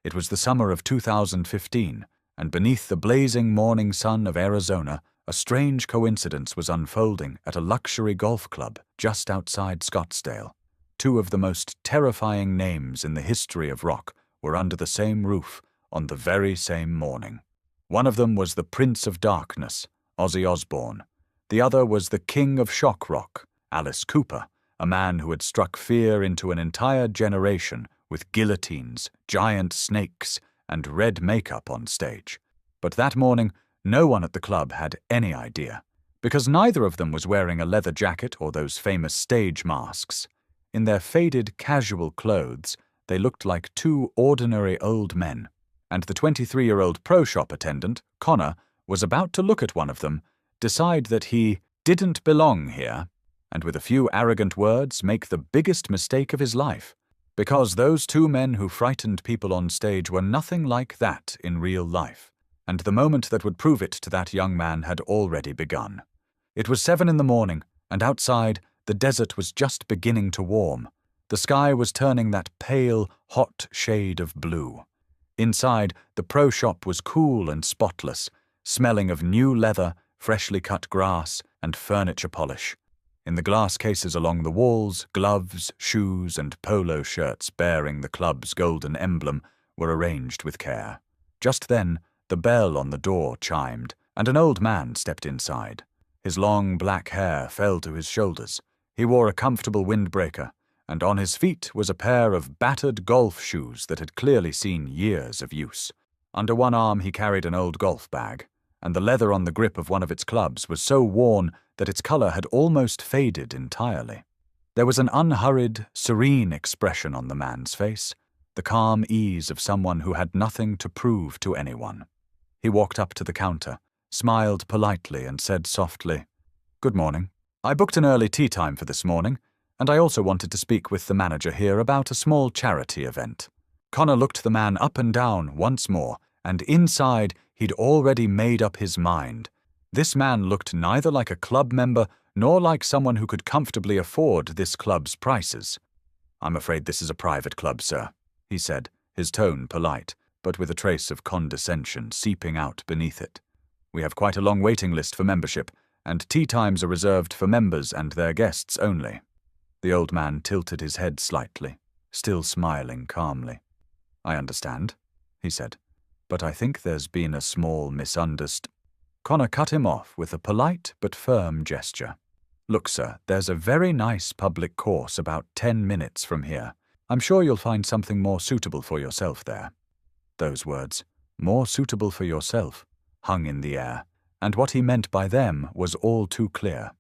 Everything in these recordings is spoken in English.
It was the summer of 2015, and beneath the blazing morning sun of Arizona, a strange coincidence was unfolding at a luxury golf club just outside Scottsdale. Two of the most terrifying names in the history of rock were under the same roof on the very same morning. One of them was the Prince of Darkness, Ozzy Osbourne. The other was the King of Shock Rock, Alice Cooper, a man who had struck fear into an entire generation with guillotines, giant snakes, and red makeup on stage. But that morning, no one at the club had any idea, because neither of them was wearing a leather jacket or those famous stage masks. In their faded, casual clothes, they looked like two ordinary old men, and the 23-year-old pro shop attendant, Connor, was about to look at one of them, decide that he didn't belong here, and with a few arrogant words make the biggest mistake of his life, because those two men who frightened people on stage were nothing like that in real life, and the moment that would prove it to that young man had already begun. It was 7 in the morning, and outside, the desert was just beginning to warm. The sky was turning that pale, hot shade of blue. Inside, the pro shop was cool and spotless, smelling of new leather, freshly cut grass, and furniture polish. In the glass cases along the walls, gloves, shoes, and polo shirts bearing the club's golden emblem were arranged with care. Just then, the bell on the door chimed, and an old man stepped inside. His long black hair fell to his shoulders. He wore a comfortable windbreaker, and on his feet was a pair of battered golf shoes that had clearly seen years of use. Under one arm he carried an old golf bag, and the leather on the grip of one of its clubs was so worn that its color had almost faded entirely. There was an unhurried, serene expression on the man's face, the calm ease of someone who had nothing to prove to anyone. He walked up to the counter, smiled politely, and said softly, "Good morning. I booked an early tea time for this morning, and I also wanted to speak with the manager here about a small charity event." Connor looked the man up and down once more, and inside he'd already made up his mind. This man looked neither like a club member nor like someone who could comfortably afford this club's prices. "I'm afraid this is a private club, sir," he said, his tone polite, but with a trace of condescension seeping out beneath it. "We have quite a long waiting list for membership, and tea times are reserved for members and their guests only." The old man tilted his head slightly, still smiling calmly. "I understand," he said, "but I think there's been a small misunderstanding." Connor cut him off with a polite but firm gesture. "Look, sir, there's a very nice public course about 10 minutes from here. I'm sure you'll find something more suitable for yourself there." Those words, "more suitable for yourself," hung in the air, and what he meant by them was all too clear.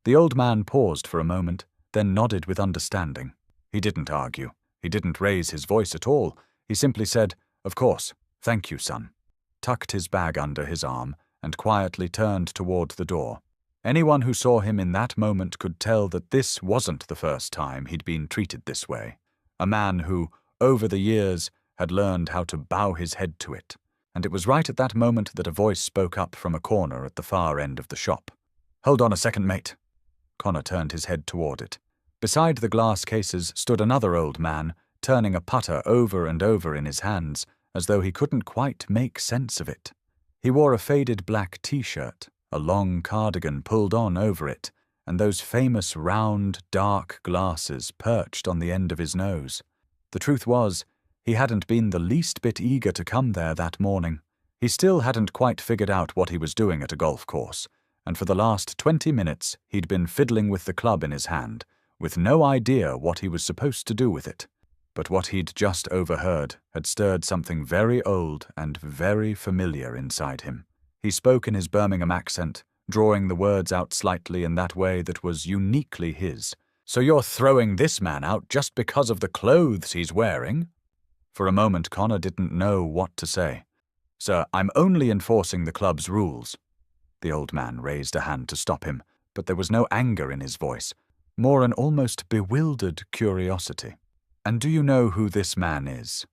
The old man paused for a moment, then nodded with understanding. He didn't argue. He didn't raise his voice at all. He simply said, "Of course, thank you, son," tucked his bag under his arm, and quietly turned toward the door. Anyone who saw him in that moment could tell that this wasn't the first time he'd been treated this way. A man who, over the years, had learned how to bow his head to it. And it was right at that moment that a voice spoke up from a corner at the far end of the shop. "Hold on a second, mate." Connor turned his head toward it. Beside the glass cases stood another old man, turning a putter over and over in his hands, as though he couldn't quite make sense of it. He wore a faded black t-shirt, a long cardigan pulled on over it, and those famous round, dark glasses perched on the end of his nose. The truth was, he hadn't been the least bit eager to come there that morning. He still hadn't quite figured out what he was doing at a golf course, and for the last 20 minutes he'd been fiddling with the club in his hand, with no idea what he was supposed to do with it. But what he'd just overheard had stirred something very old and very familiar inside him. He spoke in his Birmingham accent, drawing the words out slightly in that way that was uniquely his. "So you're throwing this man out just because of the clothes he's wearing?" For a moment Connor didn't know what to say. "Sir, I'm only enforcing the club's rules." The old man raised a hand to stop him, but there was no anger in his voice, more an almost bewildered curiosity. "And do you know who this man is?"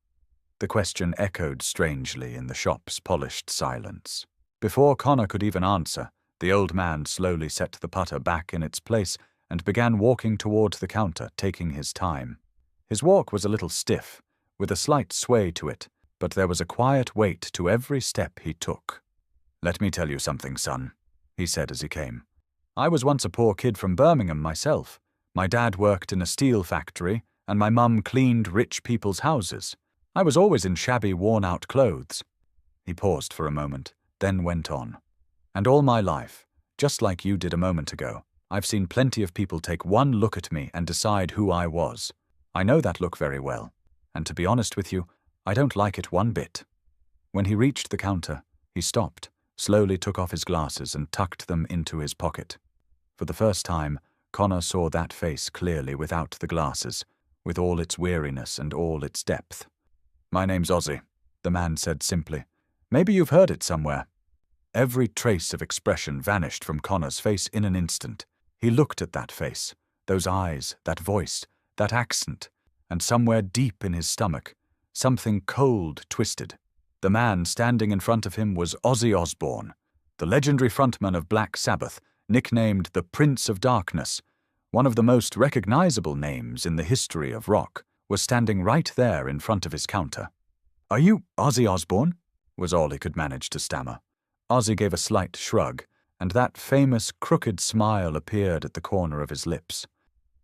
The question echoed strangely in the shop's polished silence. Before Connor could even answer, the old man slowly set the putter back in its place and began walking toward the counter, taking his time. His walk was a little stiff, with a slight sway to it, but there was a quiet weight to every step he took. "Let me tell you something, son," he said as he came. "I was once a poor kid from Birmingham myself. My dad worked in a steel factory, and my mum cleaned rich people's houses. I was always in shabby, worn-out clothes." He paused for a moment, then went on. "And all my life, just like you did a moment ago, I've seen plenty of people take one look at me and decide who I was. I know that look very well, and to be honest with you, I don't like it one bit." When he reached the counter, he stopped, slowly took off his glasses and tucked them into his pocket. For the first time, Connor saw that face clearly without the glasses, with all its weariness and all its depth. "My name's Ozzy," the man said simply. "Maybe you've heard it somewhere." Every trace of expression vanished from Connor's face in an instant. He looked at that face, those eyes, that voice, that accent, and somewhere deep in his stomach, something cold twisted. The man standing in front of him was Ozzy Osbourne, the legendary frontman of Black Sabbath, nicknamed the Prince of Darkness, one of the most recognizable names in the history of rock, was standing right there in front of his counter. "Are you Ozzy Osbourne?" was all he could manage to stammer. Ozzy gave a slight shrug, and that famous crooked smile appeared at the corner of his lips.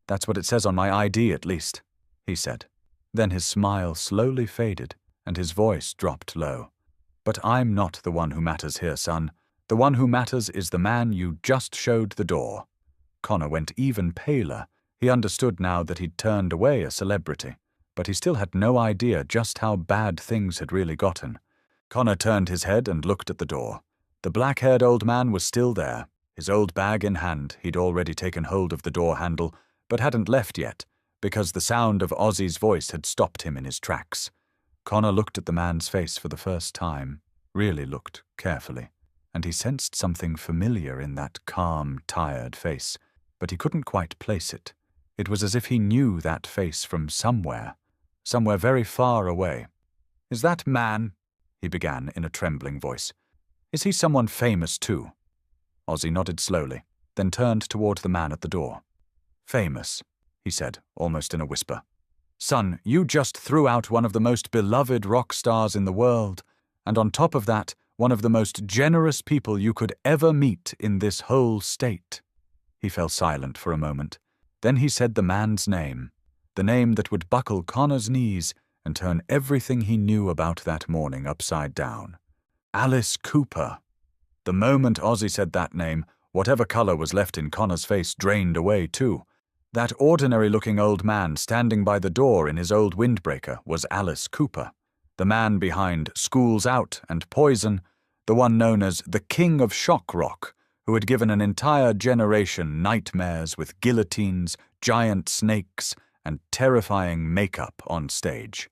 "That's what it says on my ID, at least," he said. Then his smile slowly faded, and his voice dropped low. "But I'm not the one who matters here, son. The one who matters is the man you just showed the door." Connor went even paler. He understood now that he'd turned away a celebrity, but he still had no idea just how bad things had really gotten. Connor turned his head and looked at the door. The black-haired old man was still there. His old bag in hand, he'd already taken hold of the door handle, but hadn't left yet, because the sound of Ozzy's voice had stopped him in his tracks. Connor looked at the man's face for the first time, really looked carefully, and he sensed something familiar in that calm, tired face, but he couldn't quite place it. It was as if he knew that face from somewhere very far away. "Is that man," he began in a trembling voice, "is he someone famous too?" Ozzy nodded slowly, then turned toward the man at the door. "Famous," he said, almost in a whisper. "Son, you just threw out one of the most beloved rock stars in the world, and on top of that, one of the most generous people you could ever meet in this whole state." He fell silent for a moment. Then he said the man's name, the name that would buckle Connor's knees and turn everything he knew about that morning upside down. Alice Cooper. The moment Ozzy said that name, whatever color was left in Connor's face drained away too. That ordinary-looking old man standing by the door in his old windbreaker was Alice Cooper, the man behind Schools Out and Poison, the one known as the King of Shock Rock, who had given an entire generation nightmares with guillotines, giant snakes, and terrifying makeup on stage.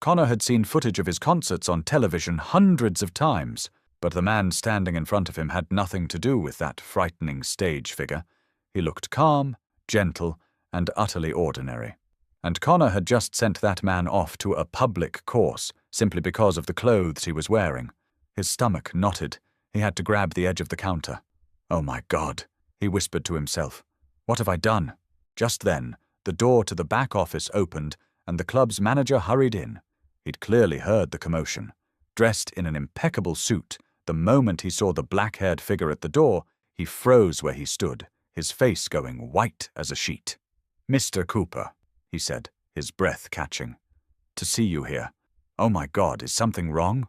Connor had seen footage of his concerts on television hundreds of times, but the man standing in front of him had nothing to do with that frightening stage figure. He looked calm, gentle, and utterly ordinary. And Connor had just sent that man off to a public course simply because of the clothes he was wearing. His stomach knotted. He had to grab the edge of the counter. "Oh my God," he whispered to himself. "What have I done?" Just then, the door to the back office opened, and the club's manager hurried in. He'd clearly heard the commotion. Dressed in an impeccable suit, the moment he saw the black-haired figure at the door, he froze where he stood, his face going white as a sheet. "Mr. Cooper," he said, his breath catching. "To see you here. Oh my God, is something wrong?"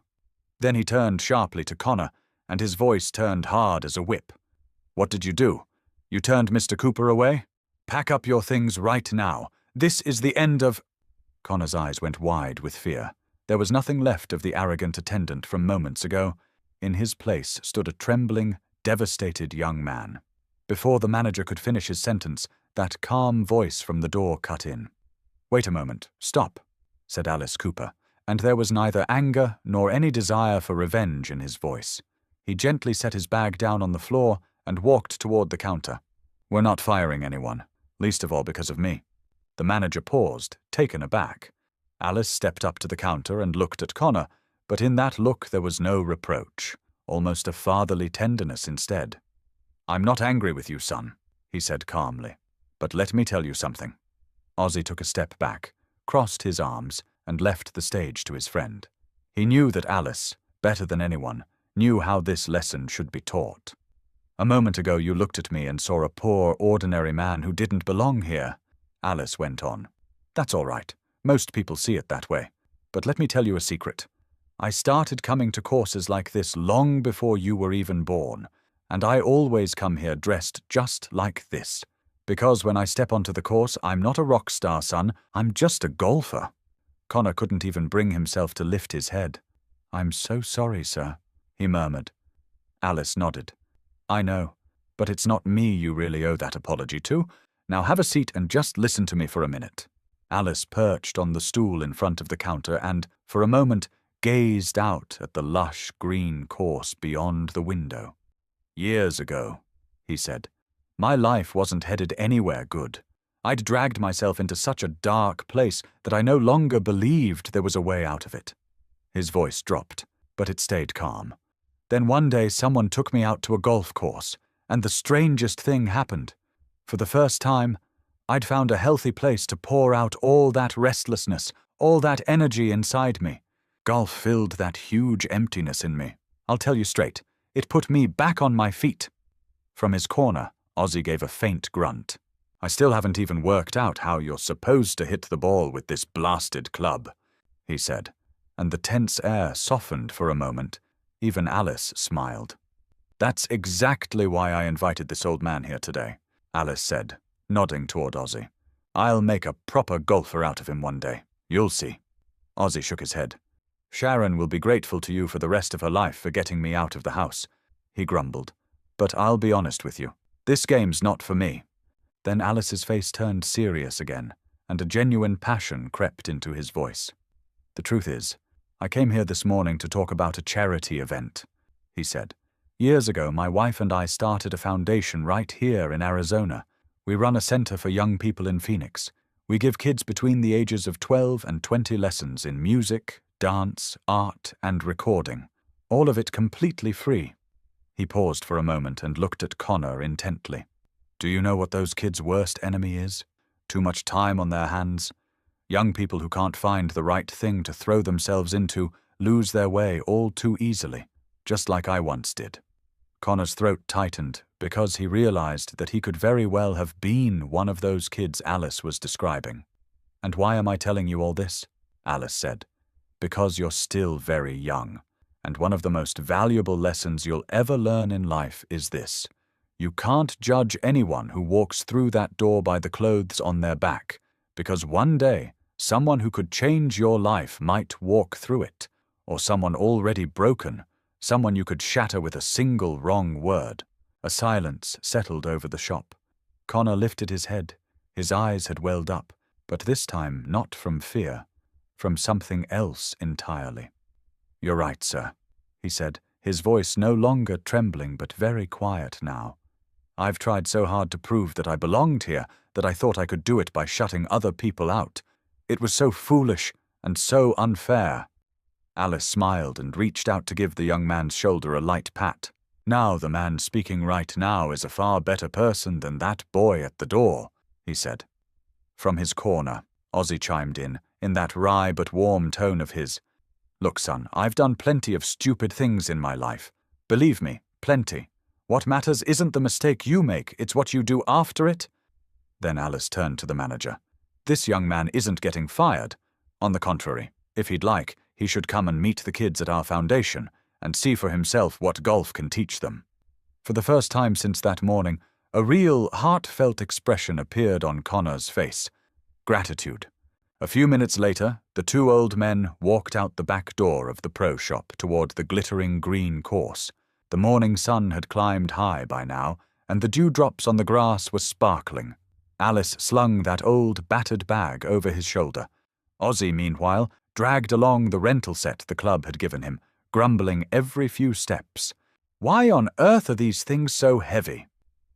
Then he turned sharply to Connor, and his voice turned hard as a whip. "What did you do? You turned Mr. Cooper away? Pack up your things right now. This is the end of—" Connor's eyes went wide with fear. There was nothing left of the arrogant attendant from moments ago. In his place stood a trembling, devastated young man. Before the manager could finish his sentence, that calm voice from the door cut in. "Wait a moment. Stop," said Alice Cooper, and there was neither anger nor any desire for revenge in his voice. He gently set his bag down on the floor and walked toward the counter. "We're not firing anyone, least of all because of me." The manager paused, taken aback. Alice stepped up to the counter and looked at Connor, but in that look there was no reproach, almost a fatherly tenderness instead. "I'm not angry with you, son," he said calmly, "but let me tell you something." Ozzy took a step back, crossed his arms, and left the stage to his friend. He knew that Alice, better than anyone, knew how this lesson should be taught. "A moment ago you looked at me and saw a poor, ordinary man who didn't belong here," Alice went on. "That's all right. Most people see it that way. But let me tell you a secret. I started coming to courses like this long before you were even born, and I always come here dressed just like this. Because when I step onto the course, I'm not a rock star, son. I'm just a golfer." Connor couldn't even bring himself to lift his head. "I'm so sorry, sir," he murmured. Alice nodded. "I know, but it's not me you really owe that apology to. Now have a seat and just listen to me for a minute." Alice perched on the stool in front of the counter and, for a moment, gazed out at the lush green course beyond the window. "Years ago," he said, "my life wasn't headed anywhere good. I'd dragged myself into such a dark place that I no longer believed there was a way out of it." His voice dropped, but it stayed calm. "Then one day someone took me out to a golf course, and the strangest thing happened. For the first time, I'd found a healthy place to pour out all that restlessness, all that energy inside me. Golf filled that huge emptiness in me. I'll tell you straight, it put me back on my feet." From his corner, Ozzy gave a faint grunt. "I still haven't even worked out how you're supposed to hit the ball with this blasted club," he said, and the tense air softened for a moment. Even Alice smiled. "That's exactly why I invited this old man here today," Alice said, nodding toward Ozzy. "I'll make a proper golfer out of him one day. You'll see." Ozzy shook his head. "Sharon will be grateful to you for the rest of her life for getting me out of the house," he grumbled. "But I'll be honest with you. This game's not for me." Then Alice's face turned serious again, and a genuine passion crept into his voice. "The truth is, I came here this morning to talk about a charity event," he said. "Years ago, my wife and I started a foundation right here in Arizona. We run a center for young people in Phoenix. We give kids between the ages of 12 and 20 lessons in music, dance, art, and recording. All of it completely free." He paused for a moment and looked at Connor intently. "Do you know what those kids' worst enemy is? Too much time on their hands. Young people who can't find the right thing to throw themselves into lose their way all too easily, just like I once did." Connor's throat tightened because he realized that he could very well have been one of those kids Alice was describing. "And why am I telling you all this?" Alice said. "Because you're still very young, and one of the most valuable lessons you'll ever learn in life is this. You can't judge anyone who walks through that door by the clothes on their back, because one day someone who could change your life might walk through it, or someone already broken, someone you could shatter with a single wrong word." A silence settled over the shop. Connor lifted his head. His eyes had welled up, but this time not from fear, from something else entirely. "You're right, sir," he said, his voice no longer trembling but very quiet now. "I've tried so hard to prove that I belonged here that I thought I could do it by shutting other people out. It was so foolish and so unfair." Alice smiled and reached out to give the young man's shoulder a light pat. "Now the man speaking right now is a far better person than that boy at the door," he said. From his corner, Ozzy chimed in that wry but warm tone of his. "Look, son, I've done plenty of stupid things in my life. Believe me, plenty. What matters isn't the mistake you make, it's what you do after it." Then Alice turned to the manager. "This young man isn't getting fired. On the contrary, if he'd like, he should come and meet the kids at our foundation and see for himself what golf can teach them." For the first time since that morning, a real, heartfelt expression appeared on Connor's face. Gratitude. A few minutes later, the two old men walked out the back door of the pro shop toward the glittering green course. The morning sun had climbed high by now, and the dewdrops on the grass were sparkling. Alice slung that old, battered bag over his shoulder. Ozzy, meanwhile, dragged along the rental set the club had given him, grumbling every few steps. Why on earth are these things so heavy?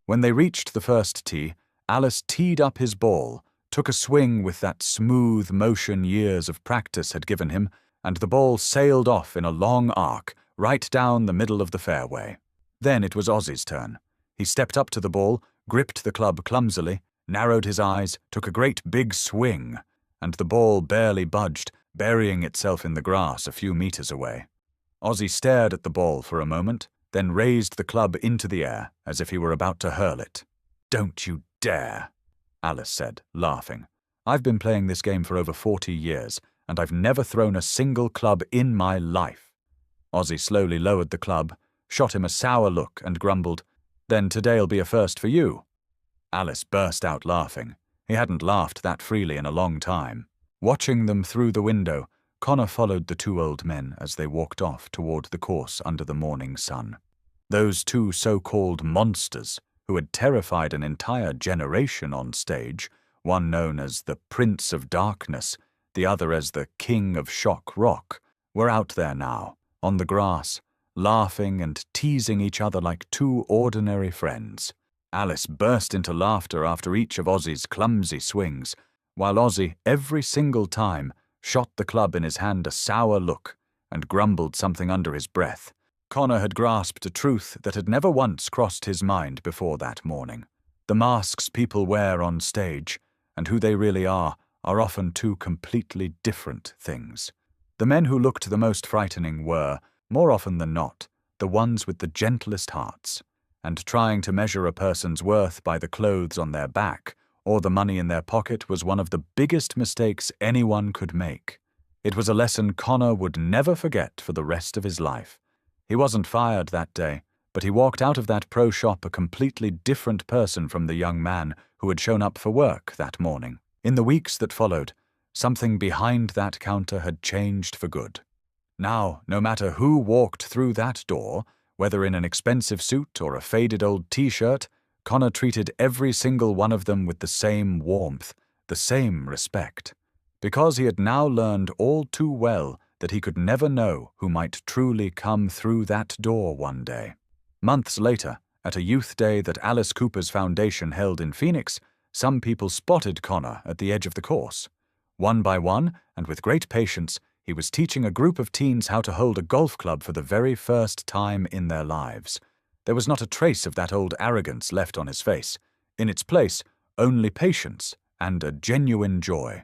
When they reached the first tee, Alice teed up his ball, took a swing with that smooth motion years of practice had given him, and the ball sailed off in a long arc, right down the middle of the fairway. Then it was Ozzy's turn. He stepped up to the ball, gripped the club clumsily, narrowed his eyes, took a great big swing, and the ball barely budged, burying itself in the grass a few meters away. Ozzy stared at the ball for a moment, then raised the club into the air as if he were about to hurl it. "Don't you dare," Alice said, laughing. "I've been playing this game for over 40 years, and I've never thrown a single club in my life." Ozzy slowly lowered the club, shot him a sour look, and grumbled, "Then today'll be a first for you." Alice burst out laughing. He hadn't laughed that freely in a long time. Watching them through the window, Connor followed the two old men as they walked off toward the course under the morning sun. Those two so-called monsters, who had terrified an entire generation on stage, one known as the Prince of Darkness, the other as the King of Shock Rock, were out there now, on the grass, laughing and teasing each other like two ordinary friends. Alice burst into laughter after each of Ozzy's clumsy swings, while Ozzy, every single time, shot the club in his hand a sour look and grumbled something under his breath. Connor had grasped a truth that had never once crossed his mind before that morning. The masks people wear on stage, and who they really are often two completely different things. The men who looked the most frightening were, more often than not, the ones with the gentlest hearts, and trying to measure a person's worth by the clothes on their back or the money in their pocket was one of the biggest mistakes anyone could make. It was a lesson Connor would never forget for the rest of his life. He wasn't fired that day, but he walked out of that pro shop a completely different person from the young man who had shown up for work that morning. In the weeks that followed, something behind that counter had changed for good. Now, no matter who walked through that door, whether in an expensive suit or a faded old t-shirt, Connor treated every single one of them with the same warmth, the same respect, because he had now learned all too well that he could never know who might truly come through that door one day. Months later, at a youth day that Alice Cooper's foundation held in Phoenix, some people spotted Connor at the edge of the course. One by one, and with great patience, he was teaching a group of teens how to hold a golf club for the very first time in their lives. There was not a trace of that old arrogance left on his face. In its place, only patience and a genuine joy.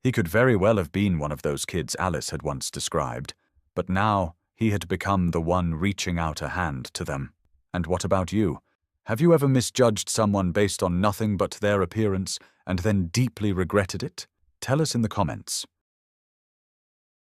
He could very well have been one of those kids Alice had once described, but now he had become the one reaching out a hand to them. And what about you? Have you ever misjudged someone based on nothing but their appearance and then deeply regretted it? Tell us in the comments.